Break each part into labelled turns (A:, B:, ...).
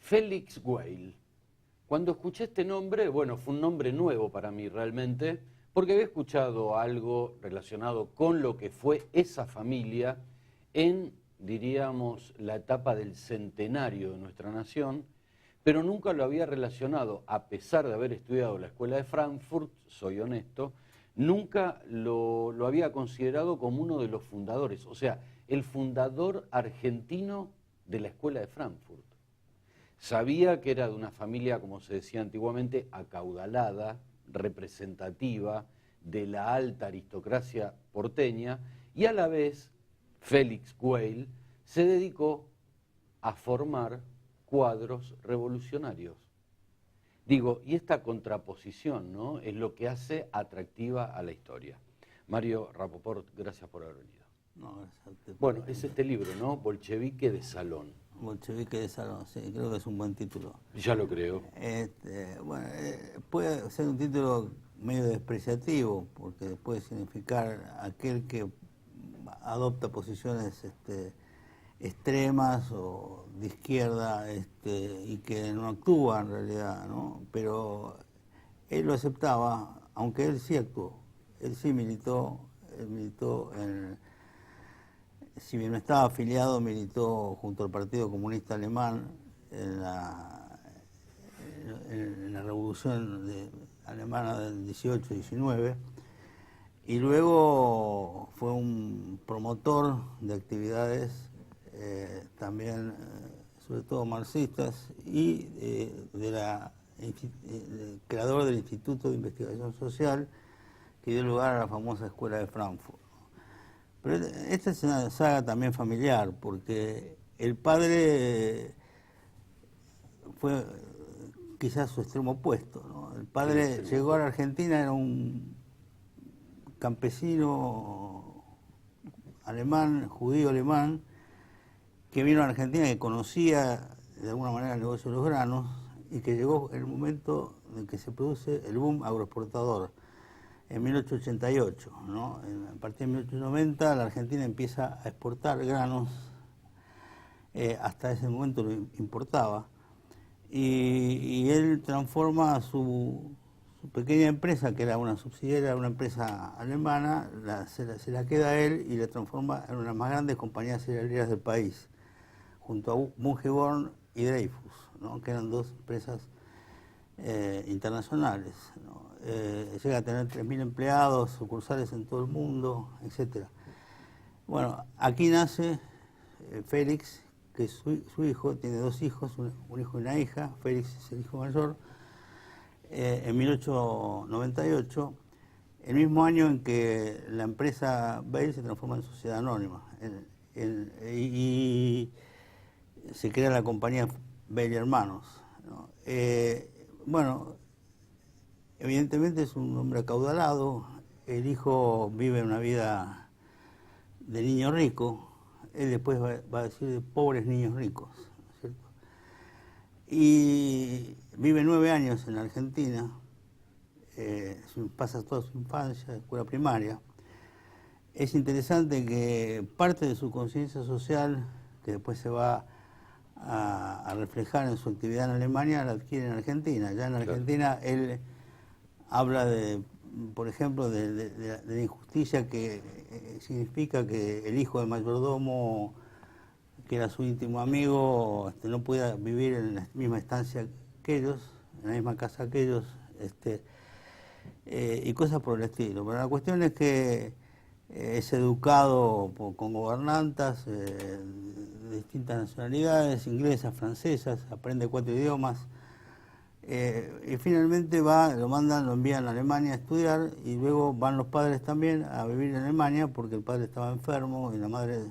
A: Felix Weil. Cuando escuché este nombre, bueno, fue un nombre nuevo para mí realmente, porque había escuchado algo relacionado con lo que fue esa familia en, diríamos, la etapa del centenario de nuestra nación, pero nunca lo había relacionado, a pesar de haber estudiado la escuela de Frankfurt, soy honesto, nunca lo había considerado como uno de los fundadores, o sea, el fundador argentino de la escuela de Frankfurt. Sabía que era de una familia, como se decía antiguamente, acaudalada, representativa, de la alta aristocracia porteña, y a la vez Felix Weil se dedicó a formar cuadros revolucionarios. Digo, y esta contraposición, ¿no?, es lo que hace atractiva a la historia. Mario Rapoport, gracias por haber venido.
B: No, gracias.
A: Bueno, es este libro, ¿no?, Bolchevique de Salón.
B: Bolchevique de Salón, sí, creo que es un buen título.
A: Ya lo creo.
B: Bueno, puede ser un título medio despreciativo, porque puede significar aquel que adopta posiciones extremas o de izquierda y que no actúa en realidad, ¿no? Pero él lo aceptaba, aunque él sí actuó, él sí militó, si bien no estaba afiliado, militó junto al Partido Comunista Alemán en la Revolución Alemana del 18-19, y luego fue un promotor de actividades también, sobre todo marxistas, y creador del Instituto de Investigación Social, que dio lugar a la famosa Escuela de Frankfurt. Pero esta es una saga también familiar, porque el padre fue quizás su extremo opuesto, ¿no? El padre llegó a la Argentina, era un campesino alemán, judío alemán, que vino a la Argentina, que conocía de alguna manera el negocio de los granos, y que llegó el momento en que se produce el boom agroexportador. En 1888, ¿no? A partir de 1890 la Argentina empieza a exportar granos, hasta ese momento lo importaba, y él transforma su pequeña empresa, que era una subsidiaria de una empresa alemana, se la queda a él y la transforma en una de las más grandes compañías cerealeras del país, junto a Bungeborn y Dreyfus, ¿no?, que eran dos empresas internacionales, ¿no? Llega a tener 3.000 empleados, sucursales en todo el mundo, etc. Bueno, aquí nace Félix, que es su hijo, tiene dos hijos, un hijo y una hija. Félix es el hijo mayor. En 1898, el mismo año en que la empresa Weil se transforma en sociedad anónima, y se crea la compañía Weil y Hermanos, ¿no? Bueno, evidentemente es un hombre acaudalado, el hijo vive una vida de niño rico, él después va a decir de pobres niños ricos, ¿no es cierto? Y vive 9 años en Argentina, pasa toda su infancia, escuela primaria. Es interesante que parte de su conciencia social, que después se va a reflejar en su actividad en Alemania, la adquiere en Argentina. Ya en Argentina él habla por ejemplo, de la injusticia que significa que el hijo del mayordomo, que era su íntimo amigo, no pueda vivir en la misma estancia que ellos, en la misma casa que ellos, y cosas por el estilo. Pero la cuestión es que es educado con gobernantas de distintas nacionalidades, inglesas, francesas, aprende 4 idiomas, y finalmente lo envían a Alemania a estudiar, y luego van los padres también a vivir en Alemania, porque el padre estaba enfermo y la madre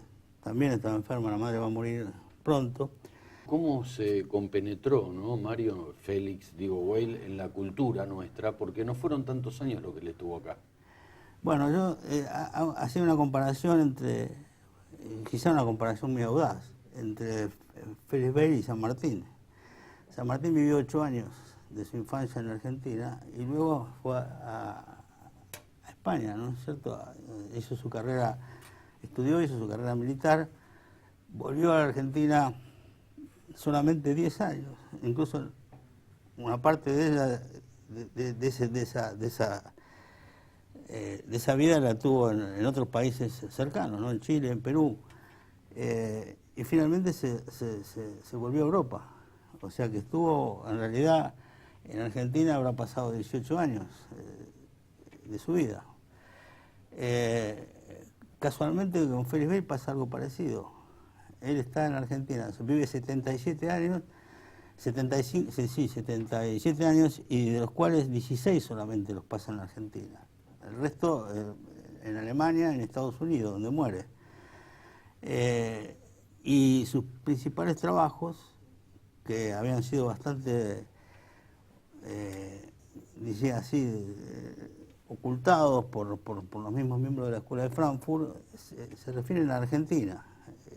B: también estaba enferma, la madre va a morir pronto.
A: ¿Cómo se compenetró, ¿no?, Mario Félix, Weil, en la cultura nuestra? Porque no fueron tantos años lo que le estuvo acá.
B: Bueno, yo hacía una comparación quizá una comparación muy audaz, entre Félix Weil y San Martín. San Martín vivió 8 años de su infancia en Argentina y luego fue a España, ¿no es cierto? Hizo su carrera estudió, hizo su carrera militar, volvió a la Argentina solamente 10 años, incluso una parte de ella, de esa vida la tuvo en otros países cercanos, ¿no? En Chile, en Perú, y finalmente se volvió a Europa. O sea que estuvo, en realidad, en Argentina habrá pasado 18 años de su vida. Casualmente con Félix Beil pasa algo parecido. Él está en Argentina, vive 77 años, 77 años, y de los cuales 16 solamente los pasa en la Argentina. El resto en Alemania, en Estados Unidos, donde muere. Y sus principales trabajos, que habían sido bastante, decía así, ocultados por los mismos miembros de la Escuela de Frankfurt, se refieren a Argentina.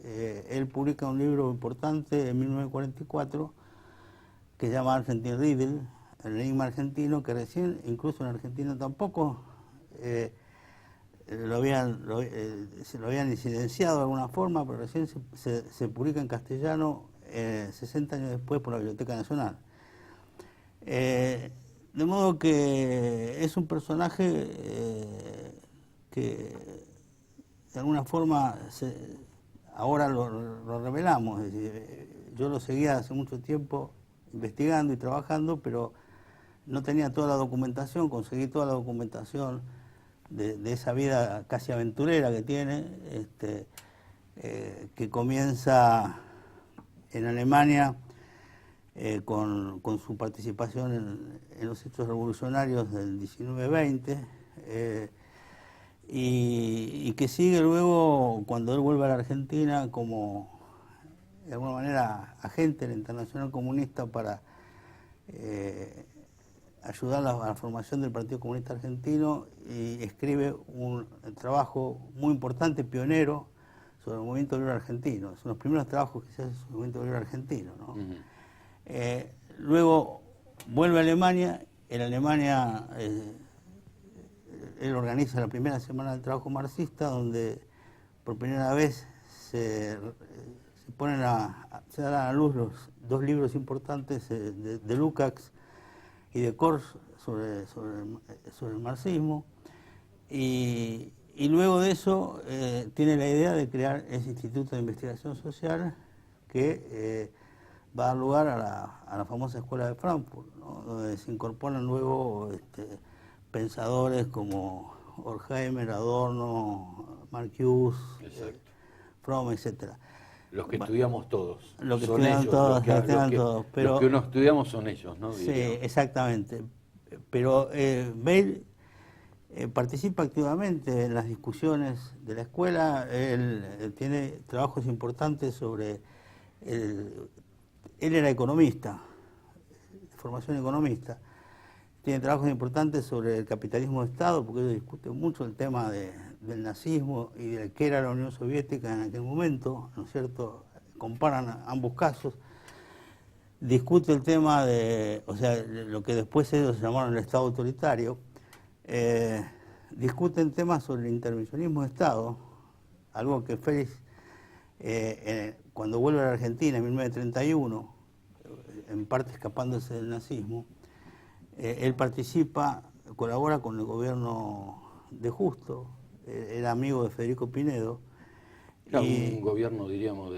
B: Él publica un libro importante en 1944 que se llama Argentine Riddle, el enigma argentino, que recién, incluso en Argentina tampoco, se lo habían incidenciado de alguna forma, pero recién se publica en castellano 60 años después por la Biblioteca Nacional. De modo que es un personaje que de alguna forma ahora lo revelamos. Es decir, yo lo seguía hace mucho tiempo investigando y trabajando, pero no tenía toda la documentación, conseguí toda la documentación de esa vida casi aventurera que tiene, que comienza en Alemania con su participación en los hechos revolucionarios del 19-20, y que sigue luego, cuando él vuelve a la Argentina, como de alguna manera agente de la Internacional Comunista para ayudar a la formación del Partido Comunista Argentino, y escribe un trabajo muy importante, pionero, sobre el movimiento obrero argentino. Son los primeros trabajos que se hacen sobre el movimiento obrero argentino, ¿no? Uh-huh. Luego vuelve a Alemania. En Alemania él organiza la primera semana del trabajo marxista, donde por primera vez se dan a luz los dos libros importantes de Lukács y de Kors sobre el marxismo, y luego de eso tiene la idea de crear ese Instituto de Investigación Social que va a dar lugar a la famosa Escuela de Frankfurt, ¿no? Donde se incorporan luego pensadores como Horkheimer, Adorno, Marcuse, Fromm, etcétera.
A: Los que estudiamos todos.
B: Los que estudian todos, pero
A: los que no estudiamos son ellos, ¿no?
B: Sí, exactamente. Pero Beil participa activamente en las discusiones de la escuela. Él tiene trabajos importantes sobre... Él era economista, de formación economista. Tiene trabajos importantes sobre el capitalismo de Estado, porque ellos discuten mucho el tema del nazismo y de qué era la Unión Soviética en aquel momento, ¿no es cierto? Comparan ambos casos. Discute el tema de, o sea, lo que después ellos llamaron el Estado autoritario. Discuten temas sobre el intervencionismo de Estado, algo que Félix, cuando vuelve a la Argentina en 1931, en parte escapándose del nazismo, él participa, colabora con el gobierno de Justo, era amigo de Federico Pinedo.
A: Era un gobierno, diríamos,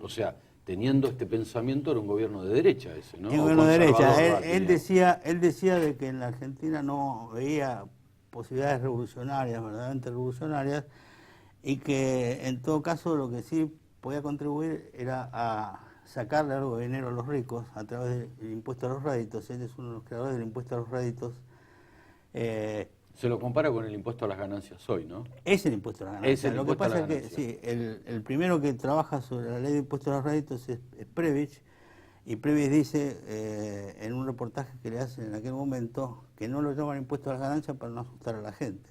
A: o sea, teniendo este pensamiento, era un gobierno de derecha ese, ¿no?
B: Un gobierno de derecha. Él decía de que en la Argentina no veía posibilidades revolucionarias, verdaderamente revolucionarias, y que en todo caso lo que sí podía contribuir era a sacarle algo de dinero a los ricos a través del impuesto a los réditos. Él es uno de los creadores del impuesto a los réditos.
A: Se lo compara con el impuesto a las ganancias hoy, ¿no?
B: Es el impuesto a las ganancias. Lo que pasa es que sí, el primero que trabaja sobre la ley de impuesto a los réditos es Prebisch, y Prebisch dice en un reportaje que le hacen en aquel momento que no lo llaman impuesto a las ganancias para no asustar a la gente,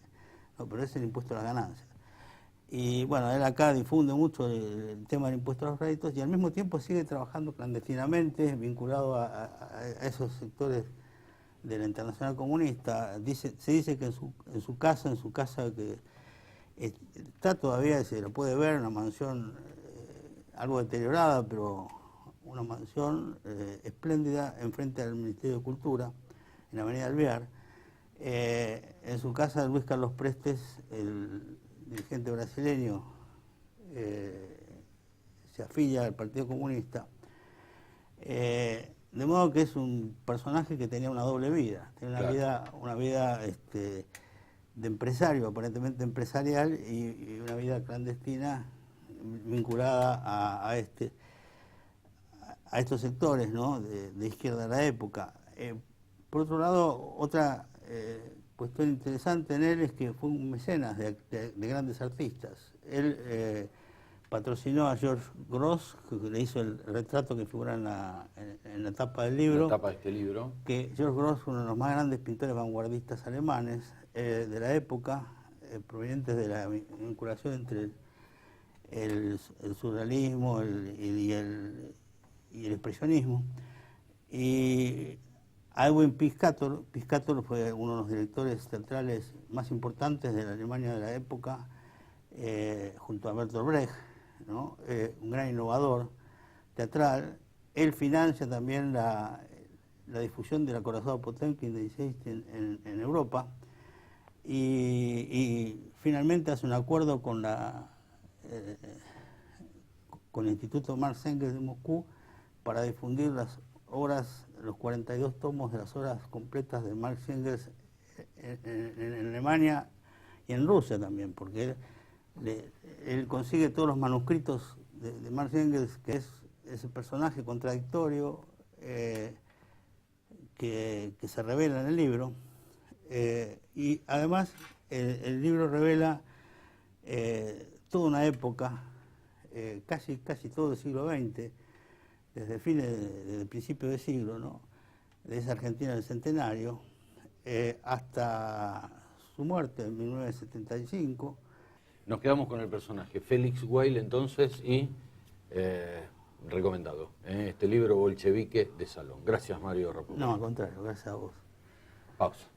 B: no, pero es el impuesto a las ganancias. Y bueno, él acá difunde mucho el tema del impuesto a los réditos y al mismo tiempo sigue trabajando clandestinamente, vinculado a esos sectores de la Internacional Comunista. Se dice que en su casa Está todavía, se lo puede ver, una mansión algo deteriorada, pero una mansión espléndida enfrente al Ministerio de Cultura, en la Avenida Alvear. En su casa, Luis Carlos Prestes, el dirigente brasileño, se afilia al Partido Comunista. De modo que es un personaje que tenía una doble vida, tenía una vida de empresario, aparentemente empresarial, y una vida clandestina vinculada a estos sectores, ¿no?, de izquierda de la época. Por otro lado, otra cuestión interesante en él es que fue un mecenas de grandes artistas. Él patrocinó a George Grosz, que le hizo el retrato que figura en la tapa del libro.
A: La tapa de este libro.
B: Que George Grosz, uno de los más grandes pintores vanguardistas alemanes de la época, provenientes de la vinculación entre el surrealismo y el expresionismo. Y Alwin Piscator fue uno de los directores teatrales más importantes de la Alemania de la época, junto a Bertolt Brecht, ¿no? Un gran innovador teatral. Él financia también la difusión del acorazado Potemkin de Eisenstein en Europa, y finalmente hace un acuerdo con el Instituto Marx Engels de Moscú para difundir las obras, los 42 tomos de las obras completas de Marx y Engels en Alemania y en Rusia también, porque él consigue todos los manuscritos de Marx y Engels, que es ese personaje contradictorio que se revela en el libro, y además el libro revela toda una época, casi todo el siglo XX, desde el principio del siglo, ¿no?, de esa Argentina del centenario, hasta su muerte en 1975.
A: Nos quedamos con el personaje Félix Weil entonces, y recomendado este libro Bolchevique de Salón. Gracias, Mario Rapoport.
B: No, al contrario, gracias a vos.
A: Pausa.